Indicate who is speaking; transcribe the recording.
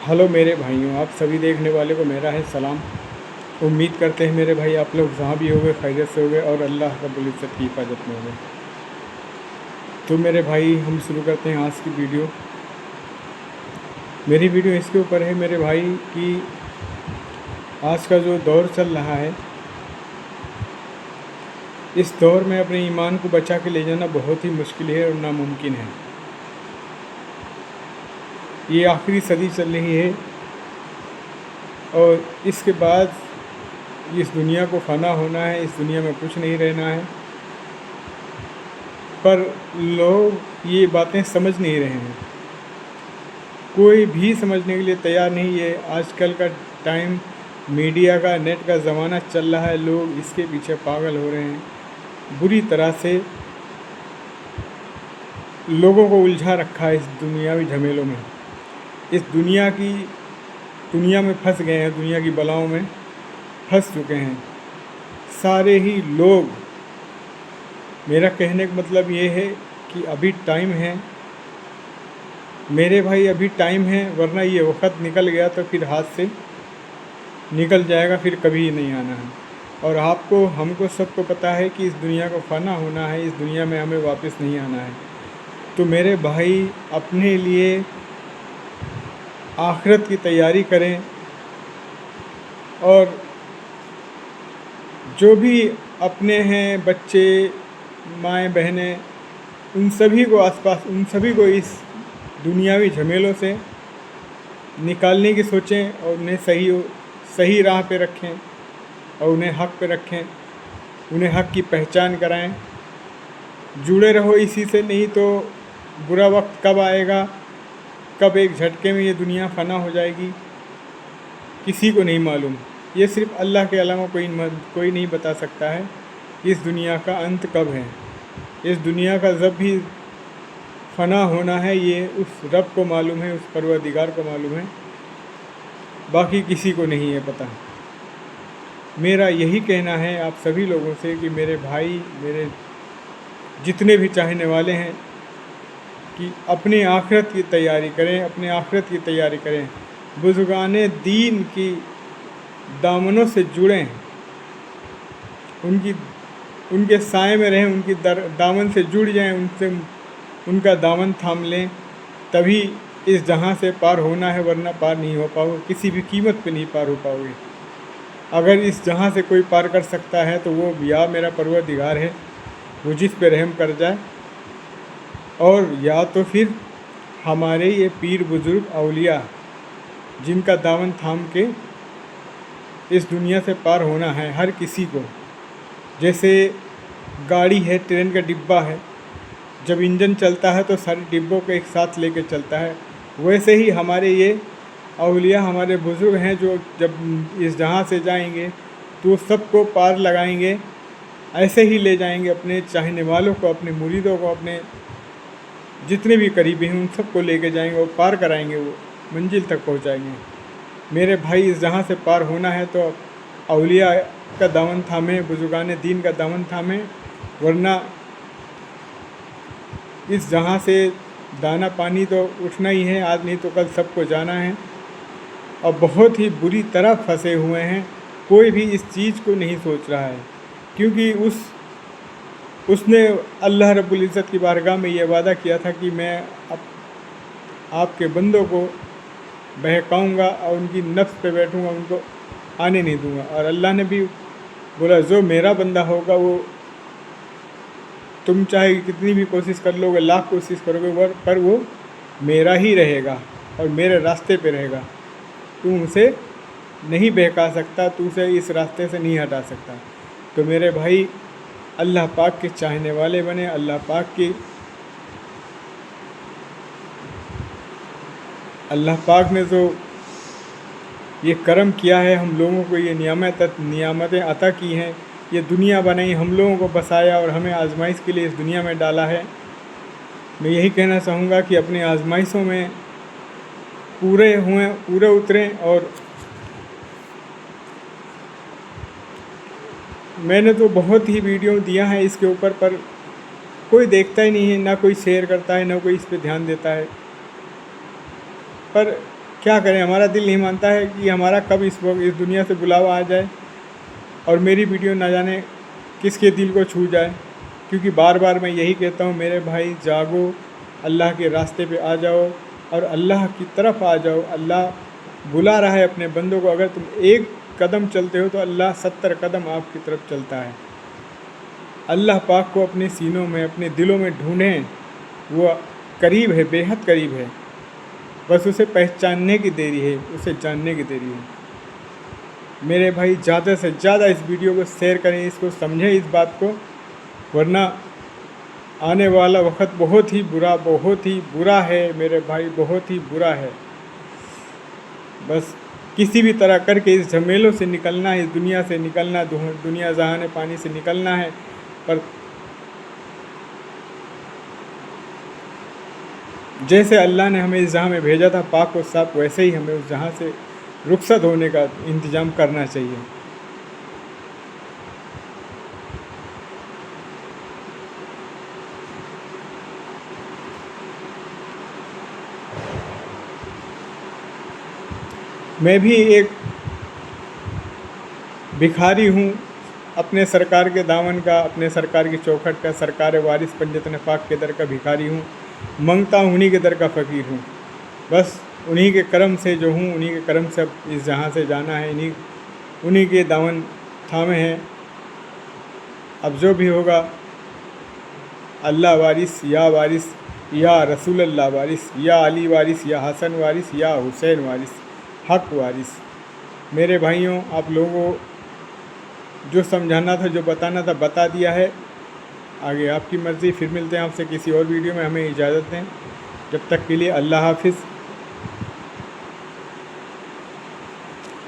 Speaker 1: Hello मेरे भाइयों, आप सभी देखने वाले को मेरा है सलाम। उम्मीद करते हैं मेरे भाई आप लोग जहाँ भी होंगे खैरियत से होंगे और अल्लाह रब्बुल इज़्ज़त की हिफाजत में होंगे। तो मेरे भाई हम शुरू करते हैं आज की वीडियो। मेरी वीडियो इसके ऊपर है मेरे भाई कि आज का जो दौर चल रहा है, इस दौर में अपने ईमान को बचा के ले जाना बहुत ही मुश्किल है और नामुमकिन है। ये आखिरी सदी चल रही है और इसके बाद इस दुनिया को फ़ना होना है, इस दुनिया में कुछ नहीं रहना है। पर लोग ये बातें समझ नहीं रहे हैं, कोई भी समझने के लिए तैयार नहीं है। आजकल का टाइम मीडिया का, नेट का ज़माना चल रहा है, लोग इसके पीछे पागल हो रहे हैं। बुरी तरह से लोगों को उलझा रखा है इस दुनियावी झमेलों में। इस दुनिया में फंस गए हैं, दुनिया की बलाओं में फंस चुके हैं सारे ही लोग। मेरा कहने का मतलब ये है कि अभी टाइम है मेरे भाई, अभी टाइम है, वरना ये वक्त निकल गया तो फिर हाथ से निकल जाएगा, फिर कभी नहीं आना है। और आपको, हमको सबको पता है कि इस दुनिया को फ़ना होना है, इस दुनिया में हमें वापस नहीं आना है। तो मेरे भाई अपने लिए आखिरत की तैयारी करें और जो भी अपने हैं, बच्चे, माएँ बहनें, उन सभी को आसपास, उन सभी को इस दुनियावी झमेलों से निकालने की सोचें और उन्हें सही राह पे रखें और उन्हें हक़ पे रखें, उन्हें हक़ की पहचान कराएं। जुड़े रहो इसी से, नहीं तो बुरा वक्त कब आएगा, कब एक झटके में ये दुनिया फ़ना हो जाएगी, किसी को नहीं मालूम। ये सिर्फ़ अल्लाह के अलावा कोई नहीं बता सकता है इस दुनिया का अंत कब है। इस दुनिया का जब भी फ़ना होना है, ये उस रब को मालूम है, उस परवरदिगार को मालूम है, बाकी किसी को नहीं है पता। मेरा यही कहना है आप सभी लोगों से कि मेरे भाई, मेरे जितने भी चाहने वाले हैं, कि अपनी आखिरत की तैयारी करें, अपनी आखिरत की तैयारी करें। बुज़ुर्गाने दीन की दामनों से जुड़ें, उनके साए में रहें, उनकी दामन से जुड़ जाएं, उनका दामन थाम लें, तभी इस जहां से पार होना है, वरना पार नहीं हो पाओगे, किसी भी कीमत पे नहीं पार हो पाओगे। अगर इस जहां से कोई पार कर सकता है तो वो या मेरा परवरदिगार है, वो जिस पे रहम कर जाए, और या तो फिर हमारे ये पीर बुज़ुर्ग औलिया, जिनका दामन थाम के इस दुनिया से पार होना है हर किसी को। जैसे गाड़ी है, ट्रेन का डिब्बा है, जब इंजन चलता है तो सारे डिब्बों को एक साथ लेके चलता है, वैसे ही हमारे ये औलिया, हमारे बुज़ुर्ग हैं, जो जब इस जहाँ से जाएंगे तो सबको पार लगाएंगे, ऐसे ही ले जाएंगे अपने चाहने वालों को, अपने मुरीदों को, अपने जितने भी करीबी हैं उन सबको लेके जाएंगे और पार कराएंगे, वो मंजिल तक पहुँचाएंगे। मेरे भाई इस जहाँ से पार होना है तो औलिया का दामन थामें, बुज़ुर्गाने दीन का दामन थामें, वरना इस जहाँ से दाना पानी तो उठना ही है, आज नहीं तो कल सबको जाना है। और बहुत ही बुरी तरह फंसे हुए हैं, कोई भी इस चीज़ को नहीं सोच रहा है, क्योंकि उसने अल्लाह रब्बुल इज़्ज़त की बारगाह में ये वादा किया था कि मैं आपके बंदों को बहकाऊंगा और उनकी नफ्स पे बैठूंगा, उनको आने नहीं दूंगा। और अल्लाह ने भी बोला, जो मेरा बंदा होगा वो, तुम चाहे कितनी भी कोशिश कर लोगे, लाख कोशिश करोगे, पर वो मेरा ही रहेगा और मेरे रास्ते पे रहेगा। तू उसे नहीं बहका सकता, तू उसे इस रास्ते से नहीं हटा सकता। तो मेरे भाई अल्लाह पाक के चाहने वाले बने, अल्लाह पाक ने जो ये करम किया है, हम लोगों को ये नियामतें अता की हैं, ये दुनिया बनाई, हम लोगों को बसाया और हमें आजमाइश के लिए इस दुनिया में डाला है। मैं यही कहना चाहूँगा कि अपनी आजमाइशों में पूरे उतरें। और मैंने तो बहुत ही वीडियो दिया है इसके ऊपर, पर कोई देखता ही नहीं है, ना कोई शेयर करता है, ना कोई इस पे ध्यान देता है। पर کیا کریں، ہمارا دل نہیں مانتا ہے کہ ہمارا کب اس وقت اس دنیا سے بلاوا آ جائے اور میری ویڈیو نہ جانے کس کے دل کو چھو جائے، کیونکہ بار بار میں یہی کہتا ہوں میرے بھائی جاگو، اللہ کے راستے پہ آ جاؤ اور اللہ کی طرف آ جاؤ۔ اللہ بلا رہا ہے اپنے بندوں کو، اگر تم ایک قدم چلتے ہو تو اللہ 70 قدم آپ کی طرف چلتا ہے۔ اللہ پاک کو اپنے سینوں میں، اپنے دلوں میں ڈھونڈیں، وہ قریب ہے، بے حد قریب ہے، بس اسے پہچاننے کی دیری ہے، اسے جاننے کی دیری ہے۔ میرے بھائی زیادہ سے زیادہ اس ویڈیو کو شیئر کریں، اس کو سمجھیں اس بات کو، ورنہ آنے والا وقت بہت ہی برا ہے میرے بھائی، بہت ہی برا ہے۔ بس کسی بھی طرح کر کے اس جھمیلوں سے نکلنا ہے، اس دنیا سے نکلنا، دنیا ذہان پانی سے نکلنا ہے، پر جیسے اللہ نے ہمیں اس جہاں میں بھیجا تھا پاک و صاف، ویسے ہی ہمیں اس جہاں سے رخصت ہونے کا انتظام کرنا چاہیے۔ میں بھی ایک بھکاری ہوں، اپنے سرکار کے دامن کا، اپنے سرکار کی چوکھٹ کا، سرکار وارث پنجتن پاک کے در کا بھکاری ہوں، منگتا ہوں انہی کے در کا فقیر ہوں۔ بس انہی کے کرم سے جو ہوں، انہی کے کرم سے اب اس جہاں سے جانا ہے، انہی کے دامن تھامے ہیں۔ اب جو بھی ہوگا اللہ وارث، یا رسول اللہ وارث، یا علی وارث، یا حسن وارث، یا حسین وارث، حق وارث۔ میرے بھائیوں، آپ لوگوں جو سمجھانا تھا، جو بتانا تھا، بتا دیا ہے، آگے آپ کی مرضی۔ پھر ملتے ہیں آپ سے کسی اور ویڈیو میں، ہمیں اجازت دیں، جب تک کے لیے اللہ حافظ۔